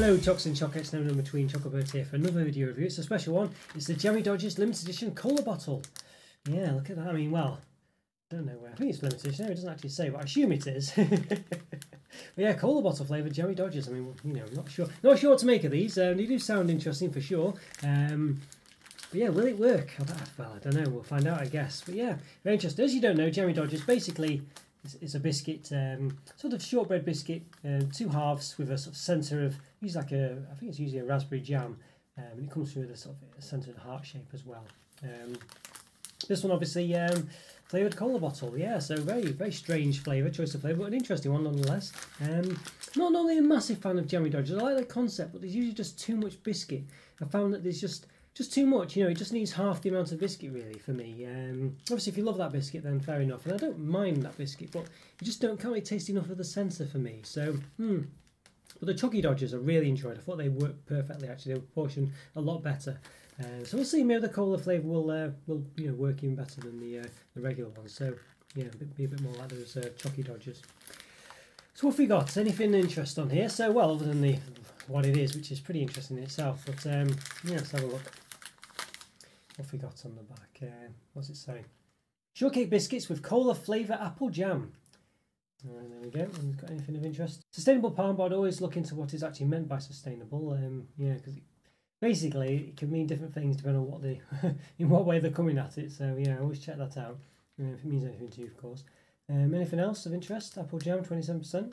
Hello Chocs and Chocolates, no number between Chocobird here for another video review. It's a special one. It's the Jammie Dodgers limited edition cola bottle. Yeah, look at that. I mean, well, I don't know where. I think it's limited edition. No, it doesn't actually say, but I assume it is. But yeah, cola bottle flavoured Jammie Dodgers. I mean, you know, not sure what to make of these. They do sound interesting for sure. But yeah, will it work? Well, I don't know. We'll find out, I guess. But yeah, very interesting. As you don't know, Jammie Dodgers basically it's a biscuit, sort of shortbread biscuit, two halves with a sort of centre of, I think it's usually a raspberry jam, and it comes through with a sort of centred heart shape as well. This one obviously flavoured cola bottle, yeah, so very strange flavour, choice of flavour, but an interesting one nonetheless. Not normally a massive fan of Jammie Dodgers. I like the concept, but there's usually just too much biscuit. I found that there's just too much, you know, it just needs half the amount of biscuit really for me. Obviously if you love that biscuit then fair enough, and I don't mind that biscuit, but you just can't really taste enough of the centre for me. So, but the Chockie Dodgers I really enjoyed. I thought they worked perfectly actually, they were portioned a lot better. So we'll see, maybe the cola flavour will you know, work even better than the regular ones. So yeah, be a bit more like those Chockie Dodgers. So what have we got? Anything interest on here? So well, other than what it is, which is pretty interesting in itself, but yeah, let's have a look. What have we got on the back? What's it say? Shortcake biscuits with cola flavour apple jam. There we go. We've got anything of interest? Sustainable palm, but I'd always look into what is actually meant by sustainable. Yeah, because basically it can mean different things depending on what in what way they're coming at it. So yeah, always check that out. If it means anything to you, of course. Anything else of interest? Apple jam, 27%.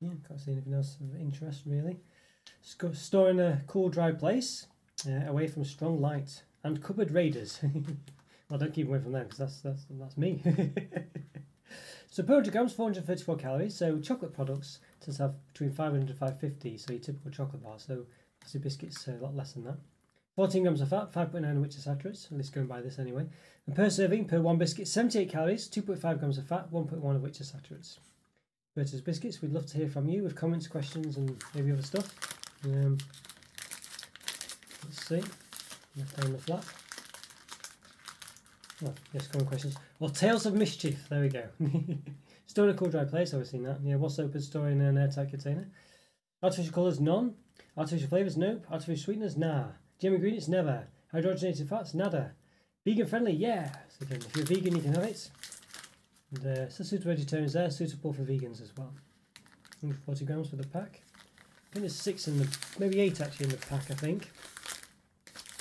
Yeah, can't see anything else of interest really. Store in a cool, dry place. Away from strong light and cupboard raiders. Well, don't keep away from them because that's me. So 400 grams, 434 calories. So chocolate products tend to have between 500 and 550. So your typical chocolate bar. So obviously biscuits a lot less than that. 14 grams of fat, 5.9 of which are saturates. At least going by this anyway. And per serving, per one biscuit, 78 calories, 2.5 grams of fat, 1.1 of which are saturates. Roberto's biscuits. We'd love to hear from you with comments, questions, and maybe other stuff. Let's see. Left down the flap. Oh, yes, common questions. Well, Tales of Mischief. There we go. Store in a cool, dry place. I've seen that. Yeah, what's open? Store in an airtight container. Artificial colours? None. Artificial flavours? Nope. Artificial sweeteners? Nah. Gem ingredients? Never. Hydrogenated fats? Nada. Vegan friendly? Yeah. So again, if you're vegan, you can have it. And so suitable vegetarians there. Suitable for vegans as well. 140 grams for the pack. I think there's 6 in the, maybe 8 actually in the pack, I think.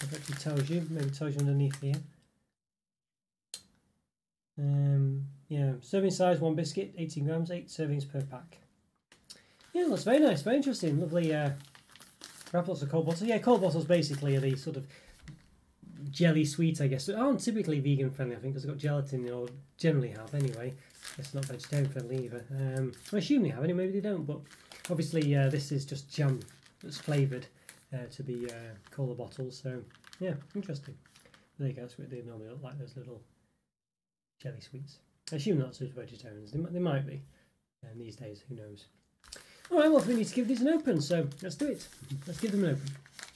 It actually tells you, maybe tells you underneath here. Yeah, serving size 1 biscuit, 18 grams, 8 servings per pack. Yeah, that's very nice, very interesting. Lovely wrap lots of cold bottles. Yeah, cold bottles basically are these sort of jelly sweets, I guess. They aren't typically vegan friendly, I think, because they've got gelatin, or generally have anyway. It's not vegetarian friendly either. I assume they have, anyway, maybe they don't, but obviously this is just jam that's flavoured to be cola bottles, so yeah, interesting. There you go, that's what they normally look like, those little jelly sweets. I assume not super vegetarians, they might be these days, who knows. Alright, well we need to give these an open, so let's do it. Let's give them an open.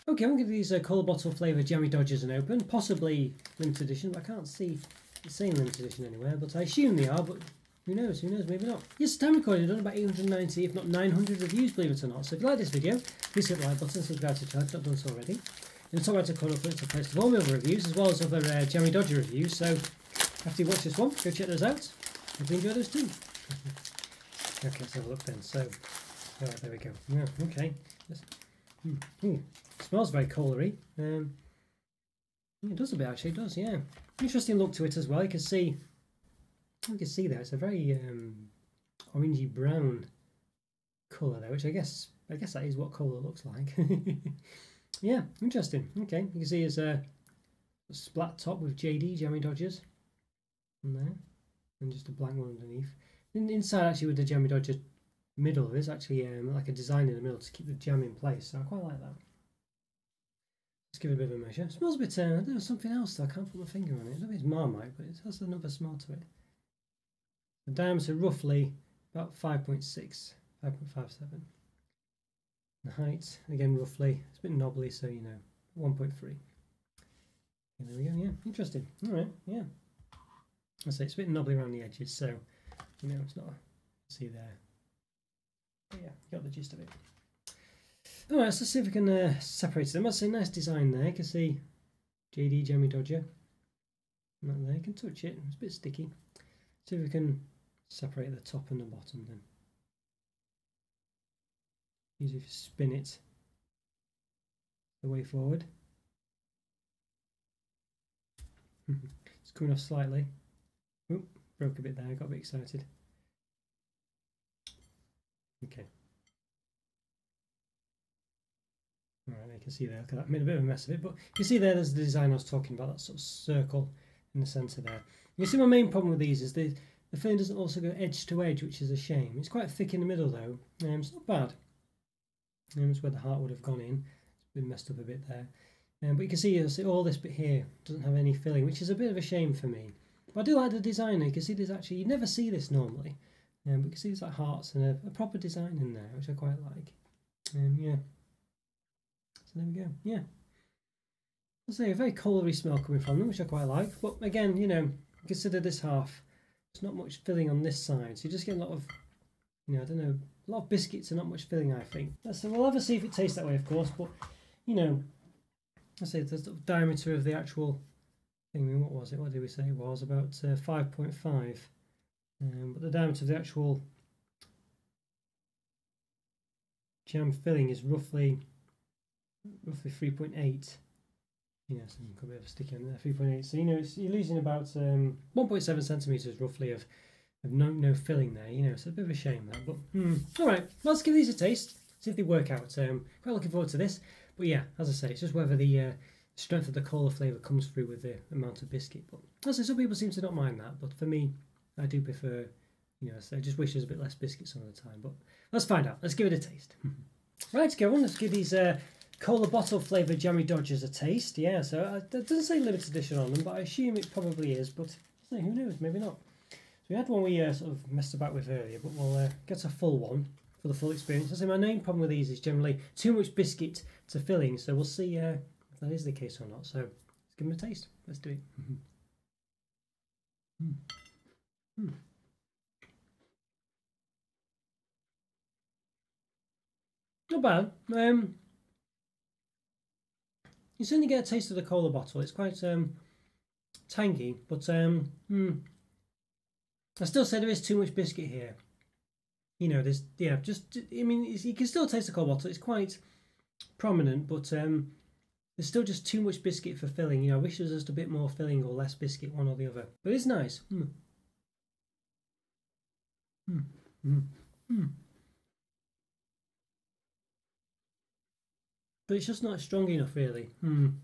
Okay, I'm going to give these cola bottle flavoured Jammie Dodgers an open, possibly limited edition, but I can't see it saying limited edition anywhere, but I assume they are, but who knows, maybe not. Yes, time recording, done about 890, if not 900 reviews, believe it or not. So if you like this video, please hit the like button, subscribe to the channel if you've not done so already. In the top right corner, I'll to post all my other reviews, as well as other Jammie Dodger reviews, so after you watch this one, go check those out. Hope you enjoy those too. Okay, let's have a look then. So, alright, there we go. Yeah, okay. Smells very cola-y. It does a bit actually, it does, yeah. Interesting look to it as well. You can see there, it's a very orangey brown colour there, which I guess that is what cola looks like. Yeah, interesting. Okay, you can see it's a splat top with JD, Jammie Dodgers, on there, and just a blank one underneath. Inside actually with the Jammie Dodger middle, there's actually like a design in the middle to keep the jam in place, so I quite like that. Let's give it a bit of a measure. It smells a bit, there's something else though, I can't put my finger on it. I don't know if it's Marmite, but it has another smell to it. The diameter roughly about 5.6, 5.57. The height, again roughly, it's a bit knobbly, so you know, 1.3. Okay, there we go, yeah, interesting. Alright, yeah. I say it's a bit knobbly around the edges, so, you know, it's not, see there. But yeah, you got the gist of it. Alright, so let's see if we can separate them. That's a nice design there. You can see JD Jammie Dodger. Not there, you can touch it, it's a bit sticky. See if we can separate the top and the bottom then. Usually if you spin it the way forward. It's coming off slightly. Oop, broke a bit there, I got a bit excited. Okay. Alright, you can see there, look at that, made a bit of a mess of it, but you can see there's the design I was talking about, that sort of circle in the centre there. You see my main problem with these is the filling doesn't also go edge to edge, which is a shame. It's quite thick in the middle though, it's not bad. That's where the heart would have gone in, it's been messed up a bit there. But you can see all this bit here doesn't have any filling, which is a bit of a shame for me. But I do like the design. You can see there's actually, you never see this normally, but you can see there's like hearts and a proper design in there, which I quite like. Yeah. So there we go. Yeah. I'll say a very coloury smell coming from them, which I quite like. But again, you know, consider this half. There's not much filling on this side, so you just get a lot of, you know, I don't know, a lot of biscuits and not much filling, I think. So we'll have to see if it tastes that way, of course. But you know, I say the diameter of the actual thing. I mean, what was it? What did we say it was? About 5.5. But the diameter of the actual jam filling is roughly 3.8. Yeah, so a bit of a sticky on there, 3.8. So you know, you're losing about 1.7 centimeters roughly of no filling there. You know, it's a bit of a shame that. But all right, let's give these a taste. See if they work out. Quite looking forward to this. But yeah, as I say, it's just whether the strength of the cola flavour comes through with the amount of biscuit. But as I say, some people seem to not mind that. But for me, I do prefer. You know, so I just wish there's a bit less biscuit some of the time. But let's find out. Let's give it a taste. Right, go on. Let's give these cola bottle flavoured Jammie Dodgers a taste. Yeah, so it doesn't say limited edition on them, but I assume it probably is. But who knows? Maybe not. So we had one we sort of messed about with earlier, but we'll get a full one for the full experience. I say my main problem with these is generally too much biscuit to filling. So we'll see if that is the case or not. So let's give them a taste. Let's do it. Not bad. You certainly get a taste of the cola bottle. It's quite tangy, but I still say there is too much biscuit here. You know, there's I mean, you can still taste the cola bottle. It's quite prominent, but there's still just too much biscuit for filling. You know, I wish there was just a bit more filling or less biscuit, one or the other. But it's nice. But it's just not strong enough, really. And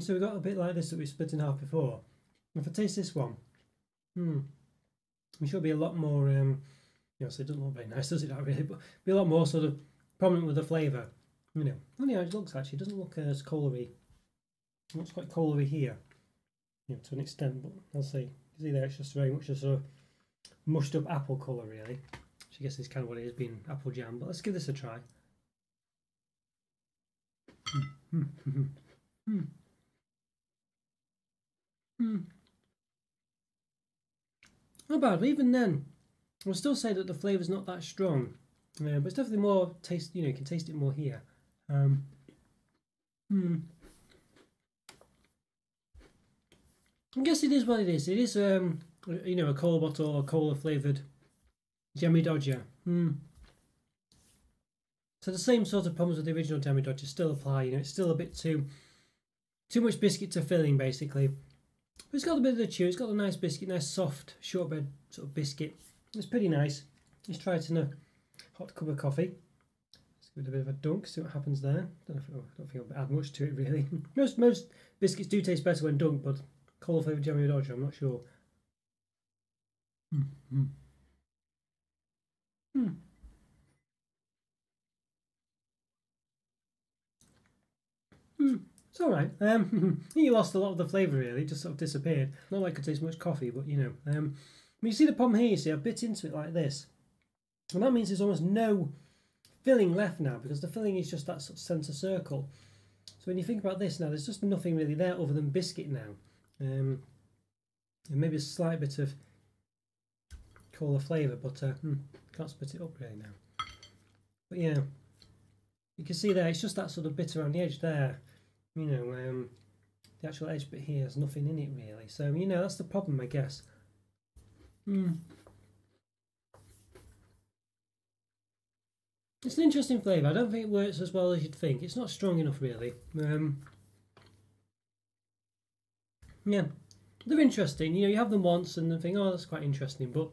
so we've got a bit like this that we split in half before. If I taste this one, it should be a lot more, you know, so it doesn't look very nice, does it, not really, but be a lot more sort of prominent with the flavour, you know. Only how it looks, actually. It doesn't look as coloury. It looks quite coloury here, you know, to an extent, but I'll see. You see there, it's just very much a sort of mushed up apple colour, really. Which I guess is kind of what it is, being apple jam, but let's give this a try. Not bad, but even then, I'll still say that the flavour's not that strong. But it's definitely more taste, you know, you can taste it more here. I guess it is what it is. It is, you know, a cola bottle or cola flavoured Jammie Dodger. So the same sort of problems with the original Jammie Dodger still apply. You know, it's still a bit too much biscuit to filling, basically. But it's got a bit of the chew. It's got a nice biscuit, nice soft shortbread sort of biscuit. It's pretty nice. Let's try it in a hot cup of coffee. Let's give it a bit of a dunk. See what happens there. I don't think I'll add much to it really. most biscuits do taste better when dunked, but cola flavoured Jammie Dodger, I'm not sure. It's alright. You lost a lot of the flavour really, it just sort of disappeared. Not like I could taste much coffee, but you know. You see the problem here, you see, I've bit into it like this. And that means there's almost no filling left now, because the filling is just that sort of centre circle. So when you think about this now, there's just nothing really there other than biscuit now. And maybe a slight bit of cola flavour, but can't split it up really now. But yeah, you can see there, it's just that sort of bit around the edge there. You know, the actual edge bit here has nothing in it really. So, you know, that's the problem, I guess. It's an interesting flavour. I don't think it works as well as you'd think. It's not strong enough really. Yeah, they're interesting. You know, you have them once and then think, oh, that's quite interesting. But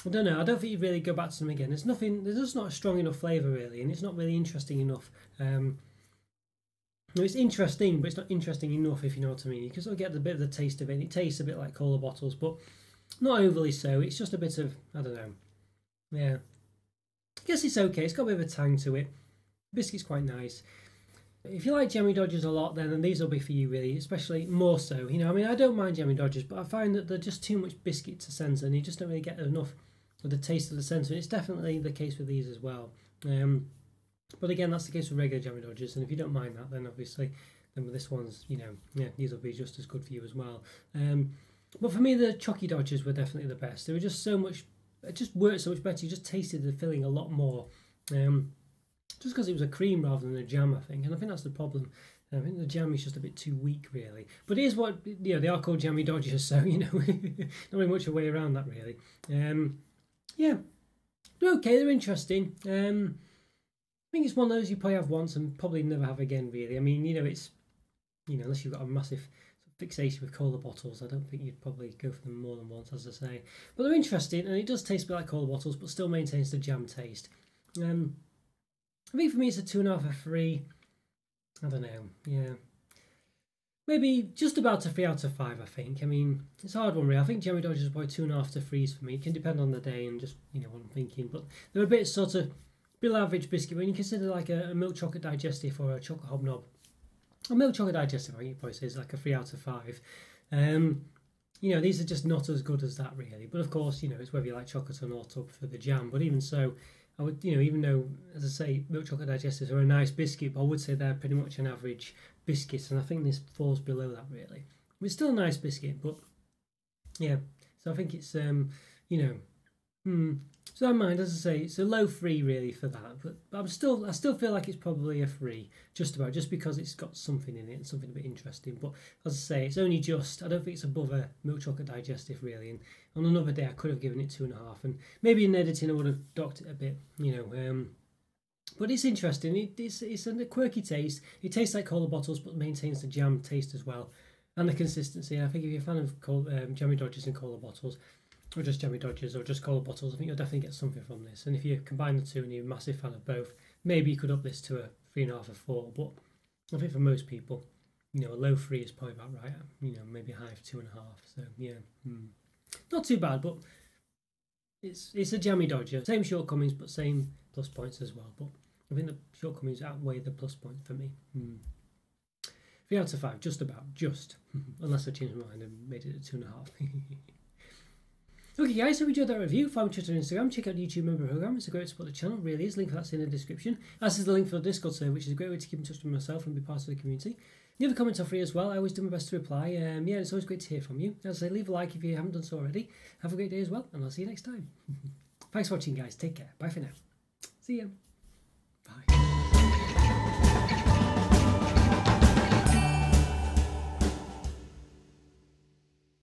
I don't know. I don't think you'd really go back to them again. There's nothing. There's just not a strong enough flavour really, and it's not really interesting enough. No, it's interesting, but it's not interesting enough, if you know what I mean. You can sort of get a bit of the taste of it. It tastes a bit like cola bottles, but not overly so. It's just a bit of, I don't know. Yeah. I guess it's okay. It's got a bit of a tang to it. The biscuit's quite nice. If you like Jammie Dodgers a lot, then these will be for you, really, especially more so. You know, I mean, I don't mind Jammie Dodgers, but I find that they're just too much biscuit to centre, and you just don't really get enough of the taste of the centre. It's definitely the case with these as well. But again, that's the case with regular Jammie Dodgers, and if you don't mind that, then obviously, then with this one's, you know, yeah, these will be just as good for you as well. But for me, the Chocky Dodgers were definitely the best. They were just so much, it just worked so much better. You just tasted the filling a lot more. Just because it was a cream rather than a jam, I think, and I think that's the problem. I think the jam is just a bit too weak, really. But it is what, you know, they are called Jammie Dodgers, so, you know, not really much a way around that, really. Yeah, they're okay, they're interesting. I think it's one of those you probably have once and probably never have again, really. I mean, you know, it's, you know, unless you've got a massive fixation with cola bottles, I don't think you'd probably go for them more than once, as I say. But they're interesting, and it does taste a bit like cola bottles, but still maintains the jam taste. I think for me it's a 2.5 or 3. I don't know, yeah. Maybe just about a 3 out of 5, I think. I mean, it's a hard one, really. I think Jammie Dodgers are probably 2.5 to 3s for me. It can depend on the day and just, you know, what I'm thinking. But they're a bit sort of below average biscuit when you consider like a milk chocolate digestive or a chocolate hobnob. A milk chocolate digestive, I think you probably say, is like a 3 out of 5. You know, these are just not as good as that, really. But of course, you know, it's whether you like chocolate or not, or for the jam. But even so, I would, you know, even though, as I say, milk chocolate digestives are a nice biscuit, but I would say they're pretty much an average biscuit, and I think this falls below that, really. It's still a nice biscuit, but yeah. So I think it's, you know, so I don't mind, as I say, it's a low 3 really for that, but I still feel like it's probably a 3, just because it's got something in it and something a bit interesting. But as I say, it's only just, I don't think it's above a milk chocolate digestive really. And on another day, I could have given it 2.5, and maybe in editing I would have docked it a bit, you know. But it's interesting. It's a quirky taste. It tastes like cola bottles, but maintains the jam taste as well, and the consistency. And I think if you're a fan of Jammie Dodgers and cola bottles, or just Jammie Dodgers, or just cola bottles, I think you'll definitely get something from this. And if you combine the two and you're a massive fan of both, maybe you could up this to a 3.5 or 4. But I think for most people, you know, a low 3 is probably about right. You know, maybe a high of 2.5. So yeah, not too bad. But it's a Jammie Dodger. Same shortcomings, but same plus points as well. But I think the shortcomings outweigh the plus point for me. 3 out of 5, just about, unless I changed my mind and made it a 2.5. Okay guys, so if you enjoyed that review, follow me on Instagram, check out the YouTube member program. It's a great way to support the channel, it really is. Link for that's in the description. As is the link for the Discord server, which is a great way to keep in touch with myself and be part of the community. The other comments are free as well. I always do my best to reply. Yeah, it's always great to hear from you. As I say, leave a like if you haven't done so already. Have a great day as well, and I'll see you next time. Thanks for watching guys, take care. Bye for now. See ya. Bye.